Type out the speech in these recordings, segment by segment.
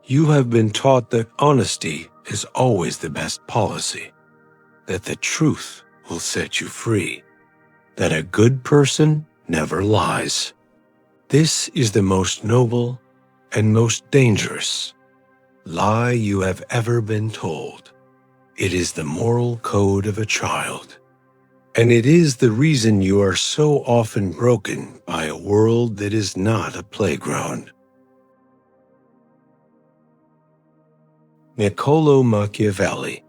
You have been taught that honesty is always the best policy, that the truth will set you free, that a good person never lies. This is the most noble and most dangerous lie you have ever been told. It is the moral code of a child, and it is the reason you are so often broken by a world that is not a playground. Niccolò Machiavelli,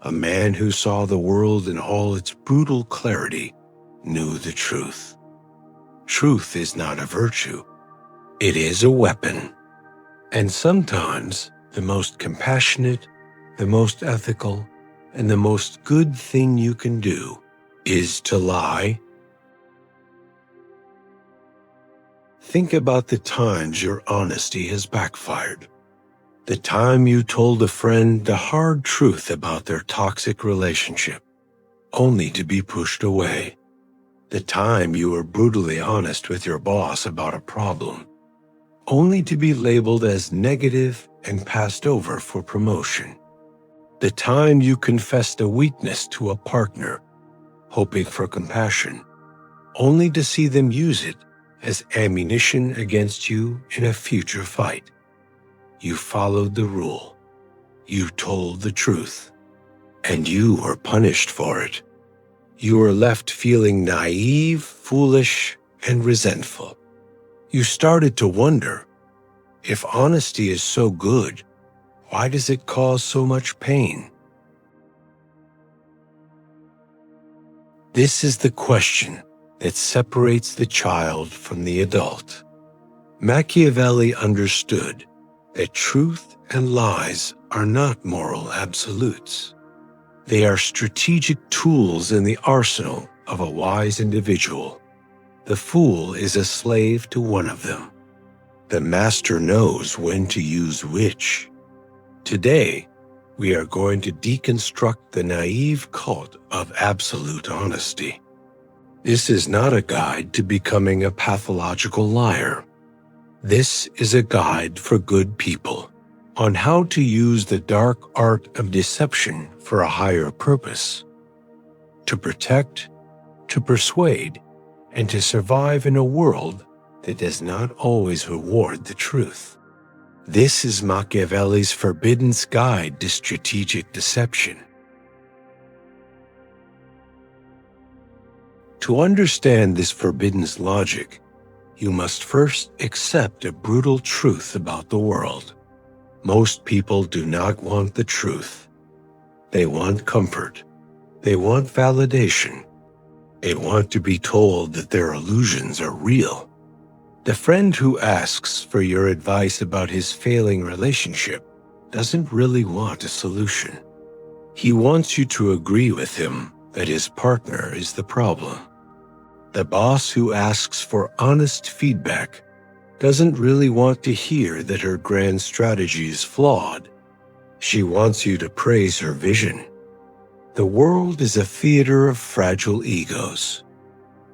a man who saw the world in all its brutal clarity, knew the truth. Truth is not a virtue. It is a weapon. And sometimes the most compassionate, the most ethical, and the most good thing you can do is to lie. Think about the times your honesty has backfired. The time you told a friend the hard truth about their toxic relationship, only to be pushed away. The time you were brutally honest with your boss about a problem, only to be labeled as negative and passed over for promotion. The time you confessed a weakness to a partner, hoping for compassion, only to see them use it as ammunition against you in a future fight. You followed the rule. You told the truth. And you were punished for it. You were left feeling naive, foolish, and resentful. You started to wonder, if honesty is so good, why does it cause so much pain? This is the question that separates the child from the adult. Machiavelli understood that truth and lies are not moral absolutes. They are strategic tools in the arsenal of a wise individual. The fool is a slave to one of them. The master knows when to use which. Today, we are going to deconstruct the naive cult of absolute honesty. This is not a guide to becoming a pathological liar. This is a guide for good people on how to use the dark art of deception for a higher purpose, to protect, to persuade, and to survive in a world that does not always reward the truth. This is Machiavelli's forbidden guide to strategic deception. To understand this forbidden logic, you must first accept a brutal truth about the world. Most people do not want the truth. They want comfort. They want validation. They want to be told that their illusions are real. The friend who asks for your advice about his failing relationship doesn't really want a solution. He wants you to agree with him that his partner is the problem. The boss who asks for honest feedback doesn't really want to hear that her grand strategy is flawed. She wants you to praise her vision. The world is a theater of fragile egos,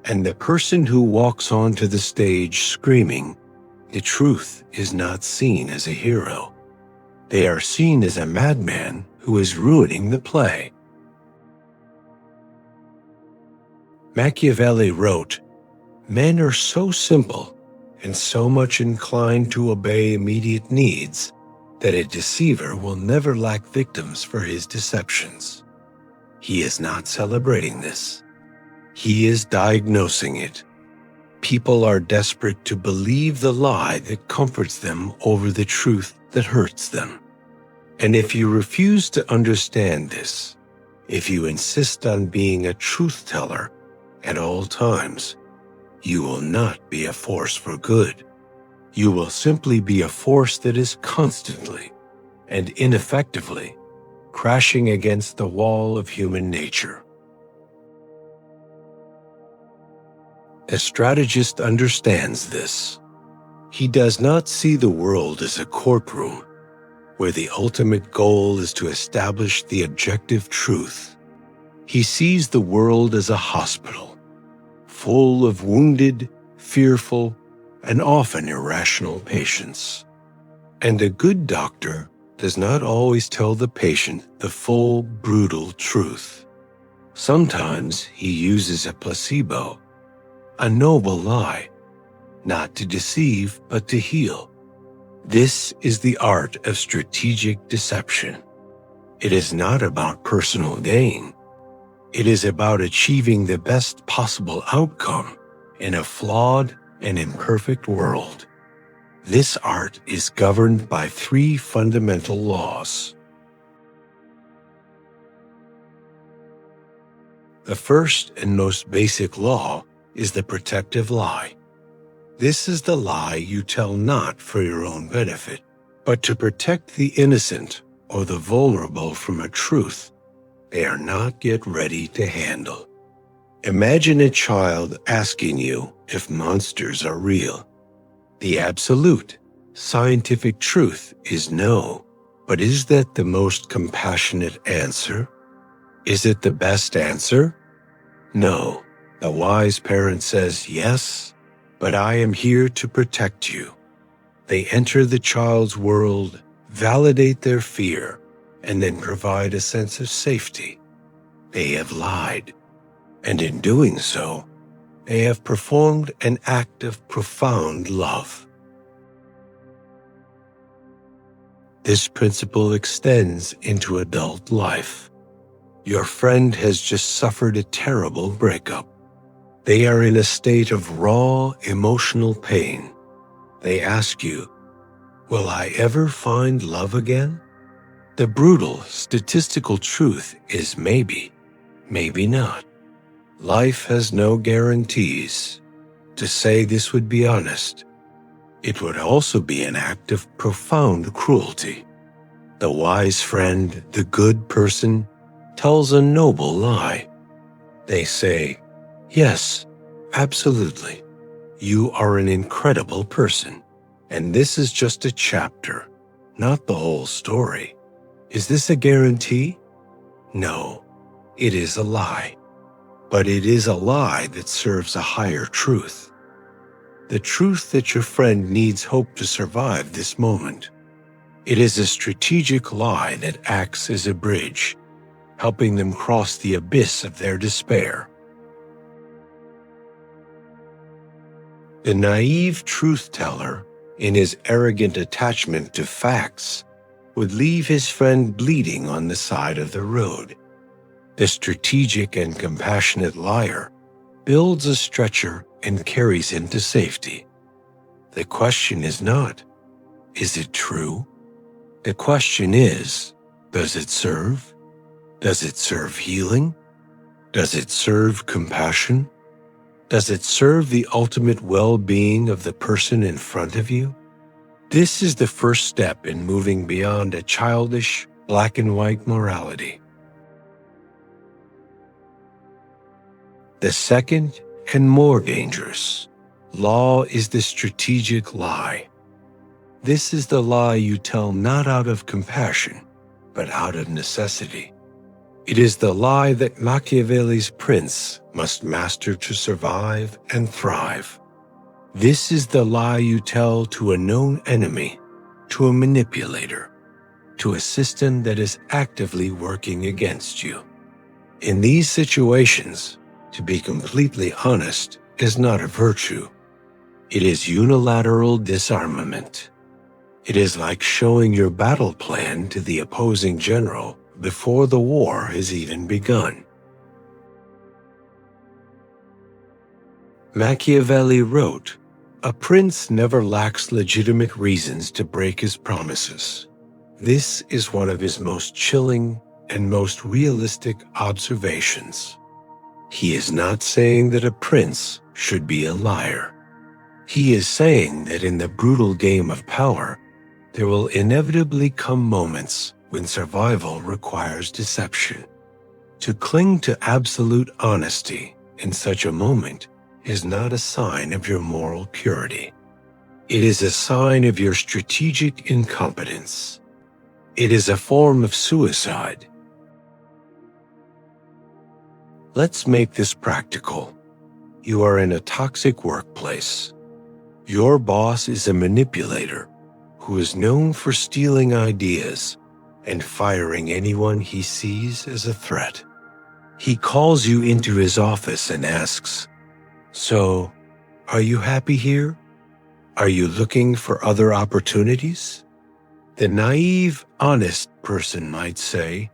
and the person who walks onto the stage screaming, "The truth," is not seen as a hero. They are seen as a madman who is ruining the play. Machiavelli wrote, "Men are so simple and so much inclined to obey immediate needs that a deceiver will never lack victims for his deceptions." He is not celebrating this. He is diagnosing it. People are desperate to believe the lie that comforts them over the truth that hurts them. And if you refuse to understand this, if you insist on being a truth teller at all times, you will not be a force for good. You will simply be a force that is constantly and ineffectively crashing against the wall of human nature. A strategist understands this. He does not see the world as a courtroom where the ultimate goal is to establish the objective truth. He sees the world as a hospital, full of wounded, fearful, and often irrational patients. And a good doctor does not always tell the patient the full, brutal truth. Sometimes he uses a placebo, a noble lie, not to deceive but to heal. This is the art of strategic deception. It is not about personal gain. It is about achieving the best possible outcome in a flawed and imperfect world. This art is governed by 3 fundamental laws. The first and most basic law is the protective lie. This is the lie you tell not for your own benefit, but to protect the innocent or the vulnerable from a truth they are not yet ready to handle. Imagine a child asking you if monsters are real. The absolute, scientific truth is no. But is that the most compassionate answer? Is it the best answer? No. The wise parent says, yes, but I am here to protect you. They enter the child's world, validate their fear, and then provide a sense of safety. They have lied, and in doing so, they have performed an act of profound love. This principle extends into adult life. Your friend has just suffered a terrible breakup. They are in a state of raw emotional pain. They ask you, will I ever find love again? The brutal statistical truth is maybe, maybe not. Life has no guarantees. To say this would be honest. It would also be an act of profound cruelty. The wise friend, the good person, tells a noble lie. They say, yes, absolutely. You are an incredible person, and this is just a chapter, not the whole story. Is this a guarantee? No, it is a lie. But it is a lie that serves a higher truth. The truth that your friend needs hope to survive this moment. It is a strategic lie that acts as a bridge, helping them cross the abyss of their despair. The naive truth-teller, in his arrogant attachment to facts, would leave his friend bleeding on the side of the road. The strategic and compassionate liar builds a stretcher and carries him to safety. The question is not, is it true? The question is, does it serve? Does it serve healing? Does it serve compassion? Does it serve the ultimate well-being of the person in front of you? This is the first step in moving beyond a childish, black-and-white morality. The second and more dangerous law is the strategic lie. This is the lie you tell not out of compassion, but out of necessity. It is the lie that Machiavelli's prince must master to survive and thrive. This is the lie you tell to a known enemy, to a manipulator, to a system that is actively working against you. In these situations, to be completely honest is not a virtue. It is unilateral disarmament. It is like showing your battle plan to the opposing general before the war has even begun. Machiavelli wrote, "A prince never lacks legitimate reasons to break his promises." This is one of his most chilling and most realistic observations. He is not saying that a prince should be a liar. He is saying that in the brutal game of power, there will inevitably come moments when survival requires deception. To cling to absolute honesty in such a moment is not a sign of your moral purity. It is a sign of your strategic incompetence. It is a form of suicide. Let's make this practical. You are in a toxic workplace. Your boss is a manipulator who is known for stealing ideas and firing anyone he sees as a threat. He calls you into his office and asks, "So, are you happy here? Are you looking for other opportunities?" The naive, honest person might say,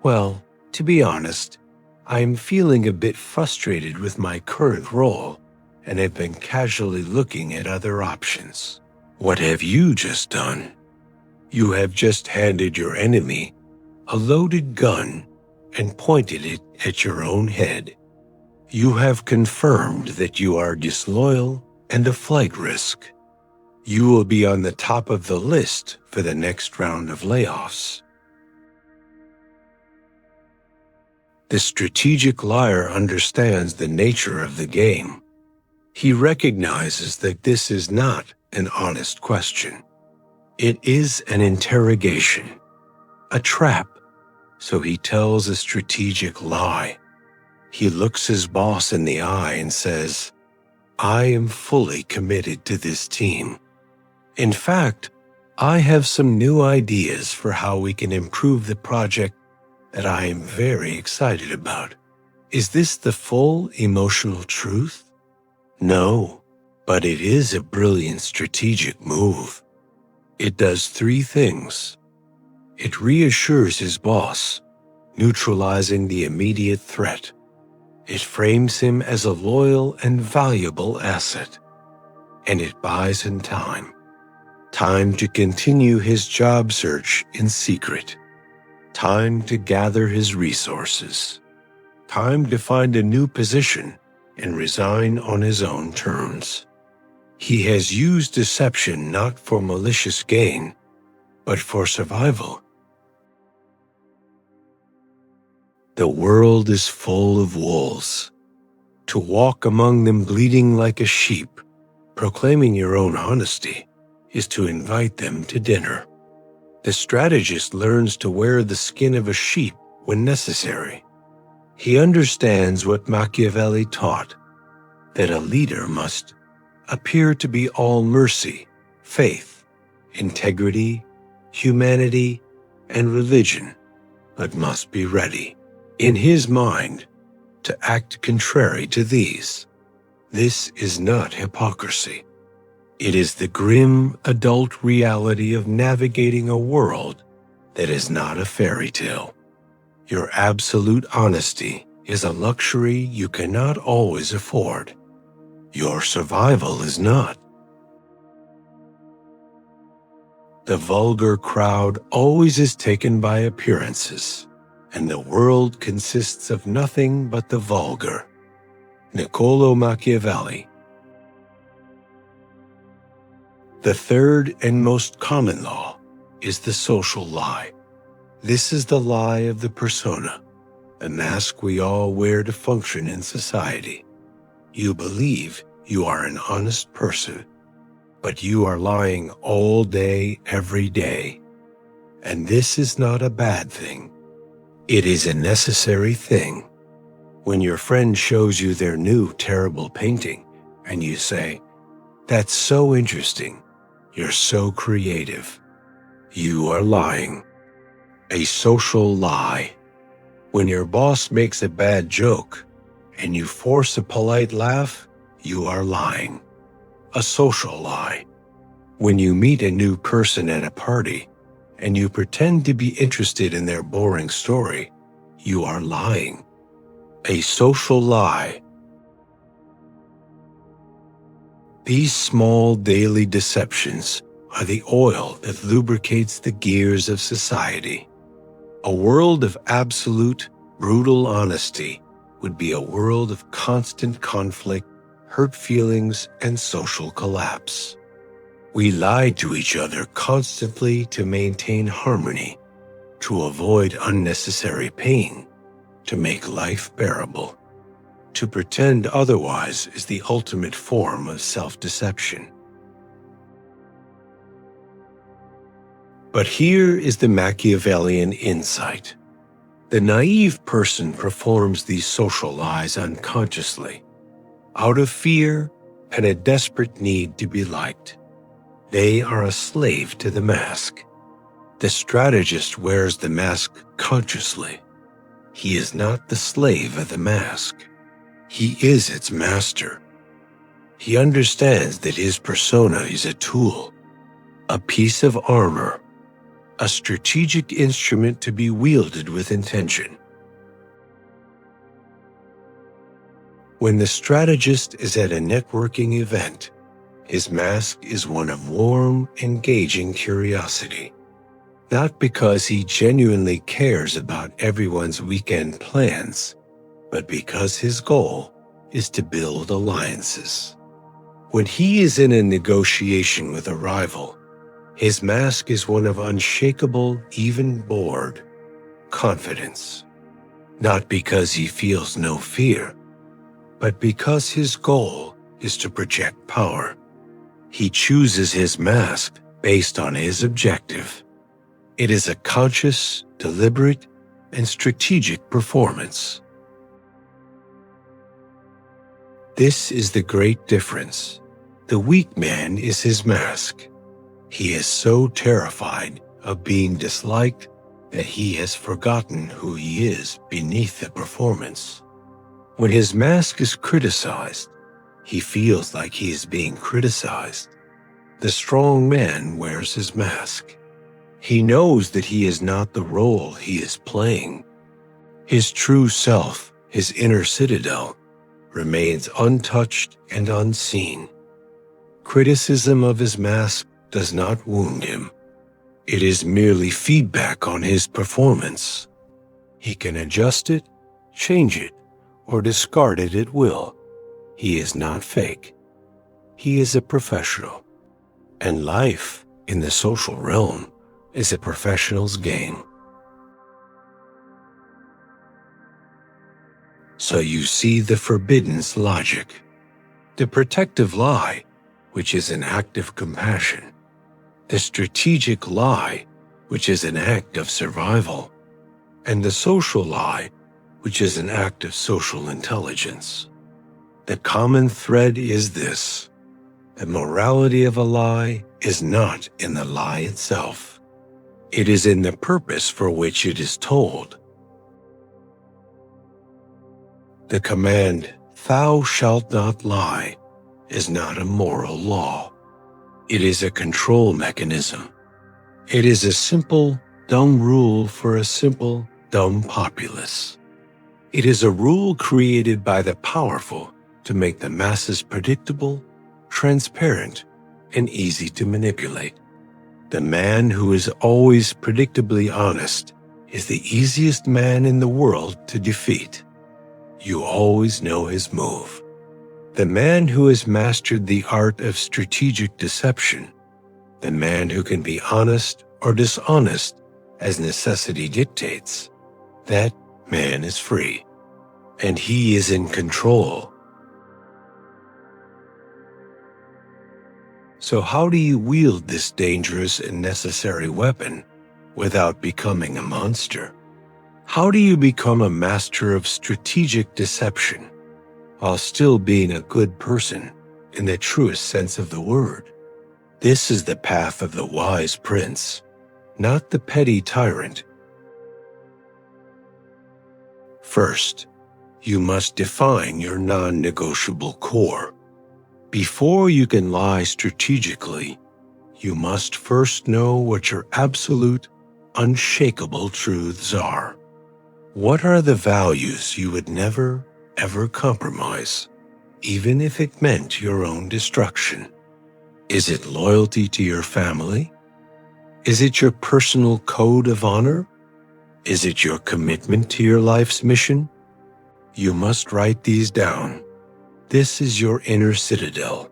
"Well, to be honest, I am feeling a bit frustrated with my current role and have been casually looking at other options." What have you just done? You have just handed your enemy a loaded gun and pointed it at your own head. You have confirmed that you are disloyal and a flight risk. You will be on the top of the list for the next round of layoffs. The strategic liar understands the nature of the game. He recognizes that this is not an honest question. It is an interrogation, a trap, so he tells a strategic lie. He looks his boss in the eye and says, "I am fully committed to this team. In fact, I have some new ideas for how we can improve the project that I am very excited about." Is this the full emotional truth? No, but it is a brilliant strategic move. It does three things. It reassures his boss, neutralizing the immediate threat. It frames him as a loyal and valuable asset. And it buys him time. Time to continue his job search in secret. Time to gather his resources. Time to find a new position and resign on his own terms. He has used deception not for malicious gain, but for survival. The world is full of wolves. To walk among them bleating like a sheep, proclaiming your own honesty, is to invite them to dinner. The strategist learns to wear the skin of a sheep when necessary. He understands what Machiavelli taught, that a leader must appear to be all mercy, faith, integrity, humanity, and religion, but must be ready, in his mind, to act contrary to these. This is not hypocrisy. It is the grim adult reality of navigating a world that is not a fairy tale. Your absolute honesty is a luxury you cannot always afford. Your survival is not. The vulgar crowd always is taken by appearances, and the world consists of nothing but the vulgar. Niccolò Machiavelli. The third and most common law is the social lie. This is the lie of the persona, a mask we all wear to function in society. You believe you are an honest person, but you are lying all day, every day. And this is not a bad thing. It is a necessary thing. When your friend shows you their new terrible painting, and you say, "That's so interesting. You're so creative," you are lying. A social lie. When your boss makes a bad joke, and you force a polite laugh, you are lying. A social lie. When you meet a new person at a party, and you pretend to be interested in their boring story, you are lying. A social lie. These small daily deceptions are the oil that lubricates the gears of society. A world of absolute, brutal honesty would be a world of constant conflict, hurt feelings, and social collapse. We lie to each other constantly to maintain harmony, to avoid unnecessary pain, to make life bearable. To pretend otherwise is the ultimate form of self-deception. But here is the Machiavellian insight. The naive person performs these social lies unconsciously, out of fear and a desperate need to be liked. They are a slave to the mask. The strategist wears the mask consciously. He is not the slave of the mask. He is its master. He understands that his persona is a tool, a piece of armor, a strategic instrument to be wielded with intention. When the strategist is at a networking event, his mask is one of warm, engaging curiosity. Not because he genuinely cares about everyone's weekend plans, but because his goal is to build alliances. When he is in a negotiation with a rival, his mask is one of unshakable, even-bored confidence. Not because he feels no fear, but because his goal is to project power. He chooses his mask based on his objective. It is a conscious, deliberate, and strategic performance. This is the great difference. The weak man is his mask. He is so terrified of being disliked that he has forgotten who he is beneath the performance. When his mask is criticized, he feels like he is being criticized. The strong man wears his mask. He knows that he is not the role he is playing. His true self, his inner citadel, remains untouched and unseen. Criticism of his mask does not wound him. It is merely feedback on his performance. He can adjust it, change it, or discard it at will. He is not fake. He is a professional. And life, in the social realm, is a professional's game. So you see the forbidden's logic. The protective lie, which is an act of compassion. The strategic lie, which is an act of survival. And the social lie, which is an act of social intelligence. The common thread is this: the morality of a lie is not in the lie itself. It is in the purpose for which it is told. The command, "Thou shalt not lie," is not a moral law. It is a control mechanism. It is a simple, dumb rule for a simple, dumb populace. It is a rule created by the powerful to make the masses predictable, transparent, and easy to manipulate. The man who is always predictably honest is the easiest man in the world to defeat. You always know his move. The man who has mastered the art of strategic deception, the man who can be honest or dishonest as necessity dictates, that man is free, and he is in control. So how do you wield this dangerous and necessary weapon without becoming a monster? How do you become a master of strategic deception while still being a good person in the truest sense of the word? This is the path of the wise prince, not the petty tyrant. First, you must define your non-negotiable core. Before you can lie strategically, you must first know what your absolute, unshakable truths are. What are the values you would never, ever compromise, even if it meant your own destruction? Is it loyalty to your family? Is it your personal code of honor? Is it your commitment to your life's mission? You must write these down. This is your inner citadel.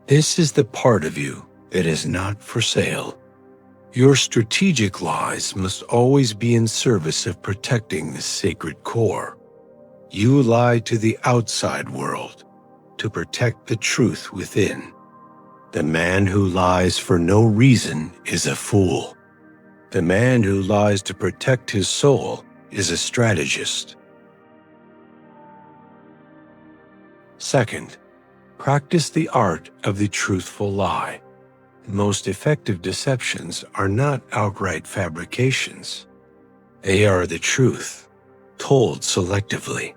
This is the part of you that is not for sale. Your strategic lies must always be in service of protecting this sacred core. You lie to the outside world to protect the truth within. The man who lies for no reason is a fool. The man who lies to protect his soul is a strategist. Second, practice the art of the truthful lie. Most effective deceptions are not outright fabrications. They are the truth, told selectively.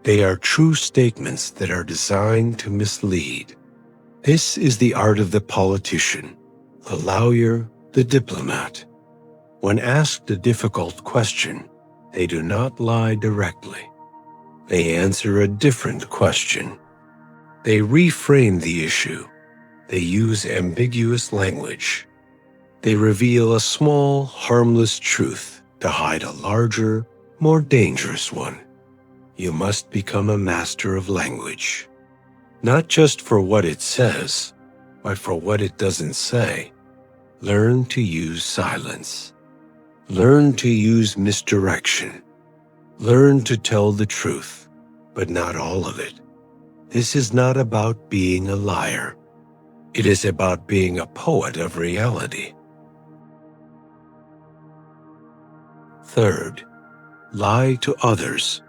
They are true statements that are designed to mislead. This is the art of the politician, the lawyer, the diplomat. When asked a difficult question, they do not lie directly. They answer a different question. They reframe the issue. They use ambiguous language. They reveal a small, harmless truth to hide a larger, more dangerous one. You must become a master of language, not just for what it says, but for what it doesn't say. Learn to use silence. Learn to use misdirection. Learn to tell the truth, but not all of it. This is not about being a liar. It is about being a poet of reality. Third, lie to others,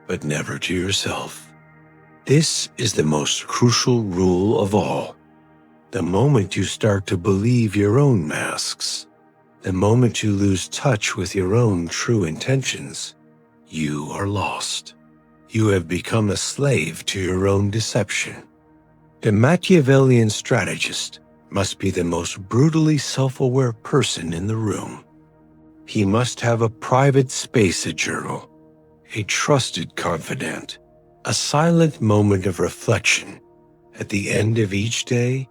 but never to yourself. This is the most crucial rule of all. The moment you start to believe your own masks, the moment you lose touch with your own true intentions, you are lost. You have become a slave to your own deception. The Machiavellian strategist must be the most brutally self-aware person in the room. He must have a private space journal, a trusted confidant, a silent moment of reflection at the end of each day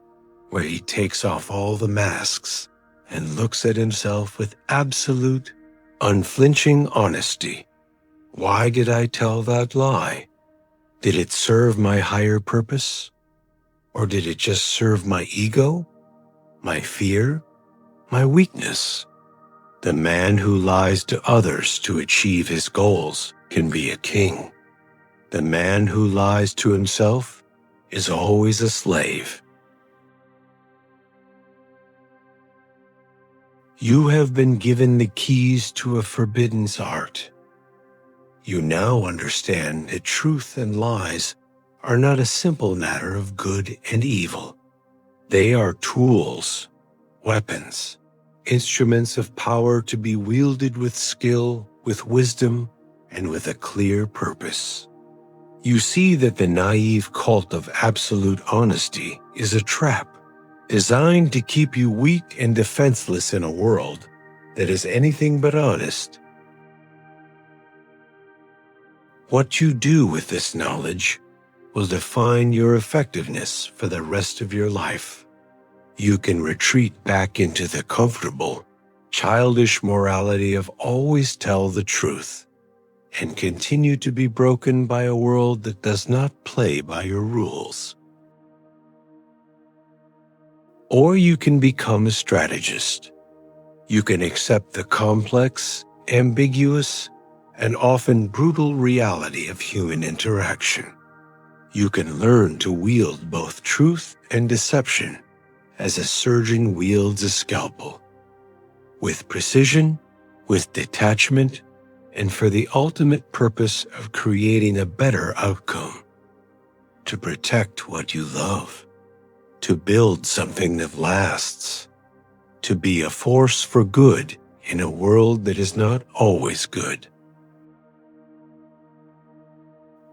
where he takes off all the masks and looks at himself with absolute, unflinching honesty. Why did I tell that lie? Did it serve my higher purpose? Or did it just serve my ego, my fear, my weakness? The man who lies to others to achieve his goals can be a king. The man who lies to himself is always a slave. You have been given the keys to a forbidden art. You now understand that truth and lies are not a simple matter of good and evil. They are tools, weapons, instruments of power to be wielded with skill, with wisdom, and with a clear purpose. You see that the naive cult of absolute honesty is a trap designed to keep you weak and defenseless in a world that is anything but honest. What you do with this knowledge will define your effectiveness for the rest of your life. You can retreat back into the comfortable, childish morality of always tell the truth and continue to be broken by a world that does not play by your rules. Or you can become a strategist. You can accept the complex, ambiguous, and often brutal reality of human interaction. You can learn to wield both truth and deception as a surgeon wields a scalpel, with precision, with detachment, and for the ultimate purpose of creating a better outcome, to protect what you love, to build something that lasts, to be a force for good in a world that is not always good.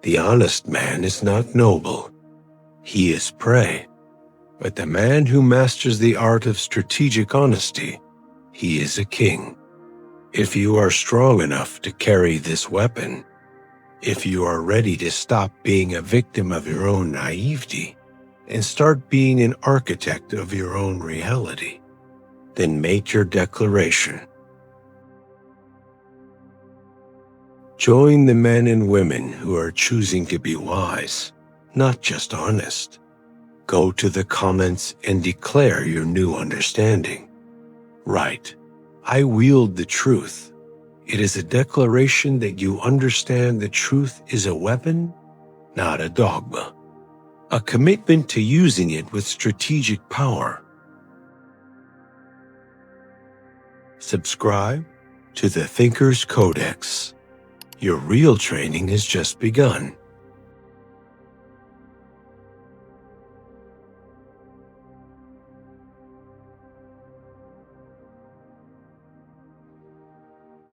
The honest man is not noble. He is prey. But the man who masters the art of strategic honesty, he is a king. If you are strong enough to carry this weapon, if you are ready to stop being a victim of your own naivety and start being an architect of your own reality, then make your declaration. Join the men and women who are choosing to be wise, not just honest. Go to the comments and declare your new understanding. Write, I wield the truth. It is a declaration that you understand the truth is a weapon, not a dogma. A commitment to using it with strategic power. Subscribe to the Thinker's Codex. Your real training has just begun.